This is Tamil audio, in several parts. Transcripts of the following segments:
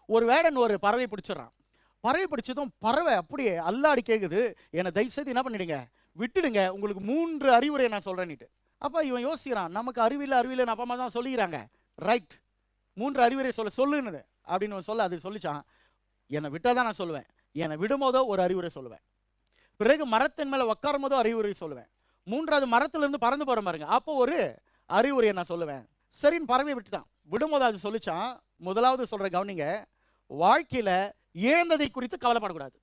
ஒரு வேடன் ஒரு பறவை பிடிச்சிடறான். பறவை பிடிச்சதும் பறவை அப்படியே அல்லாடி கேட்குது, என்னை தயவுசெய்து என்ன பண்ணிடுங்க, விட்டுடுங்க, உங்களுக்கு 3 அறிவுரை நான் சொல்கிறேன்னுட்டு. அப்போ இவன் யோசிக்கிறான், நமக்கு அறிவில்லை அப்பா அம்மா தான் சொல்லிக்கிறாங்க, ரைட் 3 அறிவுரை சொல்லுன்னு அப்படின்னு சொல்ல. அது சொல்லிச்சான், என்னை விட்டால் தான் நான் சொல்லுவேன், என்னை விடும்போதோ ஒரு அறிவுரை சொல்லுவேன், பிறகு மரத்தின் மேலே உட்காரும் போதோ அறிவுரை சொல்லுவேன், 3வது மரத்துலேருந்து பறந்து போகிற பாருங்க அப்போ ஒரு அறிவுரையை நான் சொல்லுவேன். சரின்னு பறவை விட்டுட்டான். விடும்போது அது சொல்லிச்சான், முதலாவது சொல்கிற கவனிங்க, வாழ்க்கையில் இழந்ததை குறித்து கவலைப்படக்கூடாது.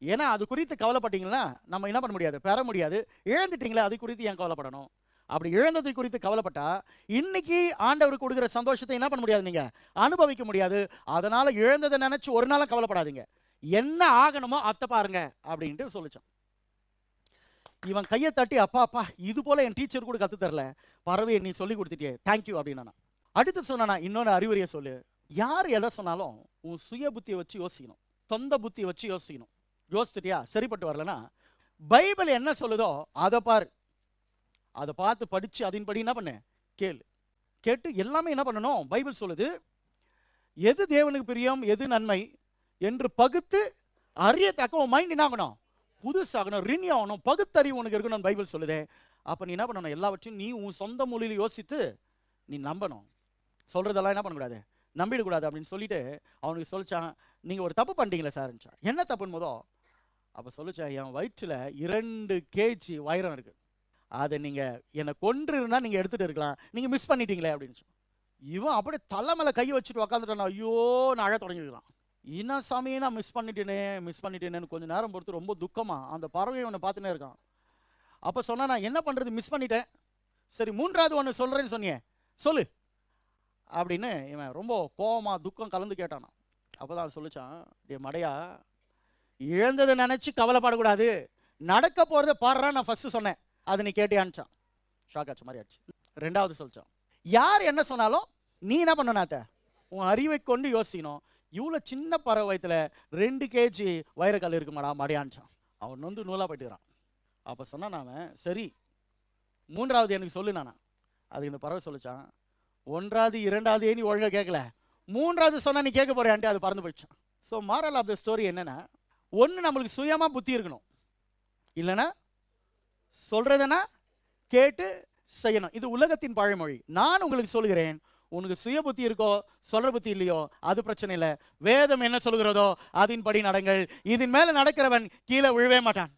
ஏன்னா அது குறித்து கவலைப்பட்டீங்கன்னா நம்ம என்ன பண்ண முடியாது, பெற முடியாது. இழந்துட்டீங்களா, அது குறித்து ஏன் கவலைப்படணும்? அப்படி இழந்ததை குறித்து கவலைப்பட்டா இன்னைக்கு ஆண்டவர் கொடுக்குற சந்தோஷத்தை என்ன பண்ண முடியாது, நீங்க அனுபவிக்க முடியாது. அதனால இழந்ததை நினைச்சு ஒரு நாளும் கவலைப்படாதீங்க, என்ன ஆகணுமோ அத்தை பாருங்க அப்படின்ட்டு சொல்லிச்சான். இவன் கையை தட்டி, அப்பா அப்பா இது போல என் டீச்சர் கூட கத்து தரல, பறவையை நீ சொல்லி கொடுத்துட்டியே, தேங்க்யூ அப்படின்னா. அடுத்து சொன்னா, இன்னொன்று அறிவுரையை சொல்லு, யார் எதை சொன்னாலும் உன் சுய புத்தியை வச்சு யோசிக்கணும், சொந்த புத்தியை வச்சு யோசிக்கணும். யோசிச்சிட்டியா, சரிப்பட்டு வரலன்னா பைபிள் என்ன சொல்லுதோ அதை பாரு, அதை பார்த்து படிச்சு அதன்படி என்ன பண்ணு, கேட்டு எல்லாமே என்ன பண்ணணும். பைபிள் சொல்லுது, எது தேவனுக்கு பிரியம் எது நன்மை என்று பகுத்து அறியத்தக்க உன் மைண்ட் என்ன ஆகணும், புதுசாகணும், ரினியூ ஆகணும், பகுத்தறிவு உனக்கு இருக்கணும் பைபிள் சொல்லுதே. அப்போ நீ என்ன பண்ணணும், எல்லாவற்றையும் நீ உன் சொந்த மொழியில் யோசித்து நீ நம்பணும். சொல்றதெல்லாம் என்ன பண்ணக்கூடாது, நம்பிடக்கூடாது அப்படின்னு சொல்லிட்டு அவனுக்கு சொல்லிச்சான், நீங்கள் ஒரு தப்பு பண்ணிட்டீங்களே சார்ச்சா. என்ன தப்புன்னு போதோ அப்போ சொல்லிச்சான், என் வயிற்றில் 2 kg வைரம் இருக்குது, அதை நீங்கள் என்னை கொன்று இருந்தால் நீங்கள் எடுத்துகிட்டு இருக்கலாம், நீங்கள் மிஸ் பண்ணிட்டீங்களே அப்படின்னு. இவன் அப்படியே தலை மேலே கை வச்சுட்டு உக்காந்துட்டான். ஐயோ நான் அழ தொடங்கிருக்கான். என்ன சாமியை நான் மிஸ் பண்ணிட்டேனேன்னு கொஞ்சம் நேரம் பொறுத்து ரொம்ப துக்கமாக அந்த பறவை அவனை பார்த்துனே இருக்கான். அப்போ சொன்னா, நான் என்ன பண்ணுறது, மிஸ் பண்ணிட்டேன், சரி 3வது ஒன்று சொல்கிறேன்னு சொன்னியே சொல்லு அப்படின்னு இவன் ரொம்ப கோபமாக துக்கம் கலந்து கேட்டானா. அப்போ தான் சொல்லிச்சான், டே மடையா, இழந்ததை நினச்சி கவலைப்படக்கூடாது, நடக்க போகிறத பாடுறா, நான் ஃபஸ்ட்டு சொன்னேன், அது நீ கேட்டியான்ச்சான். ஷாக் ஆச்சு மாதிரி ஆச்சு. 2வது சொல்லிச்சான், யார் என்ன சொன்னாலும் நீ என்ன பண்ணனாத்த, உன் அறிவை கொண்டு யோசிக்கணும். இவ்வளோ சின்ன பறவை வயத்தில் 2 kg வைரக்கல் இருக்குமாடா மடையான்ச்சான். அவன் வந்து நூலாக போயிட்டுக்கிறான். அப்போ சொன்னான், நான் சரி 3வது எனக்கு சொல்லு நானா. அதுக்கு இந்த பறவை சொல்லிச்சான், 1வது 2வது நீ ஒழுங்காக கேட்கல, 3வது சொன்னால் நீ கேட்க போறியான்ட்டு அது பறந்து போயிடுச்சான். So moral of the story என்னென்னா, ஒன்று நம்மளுக்கு சுயமாக புத்தி இருக்கணும், இல்லைன்னா சொல்கிறதுனா கேட்டு செய்யணும். இது உலகத்தின் பழமொழி. நான் உங்களுக்கு சொல்கிறேன், உனக்கு சுய புத்தி இருக்கோ சொல்கிற புத்தி இல்லையோ அது பிரச்சனை இல்லை, வேதம் என்ன சொல்கிறதோ அதன்படி நடங்கள், இதன் மேலே நடக்கிறவன் கீழே விழவே மாட்டான்.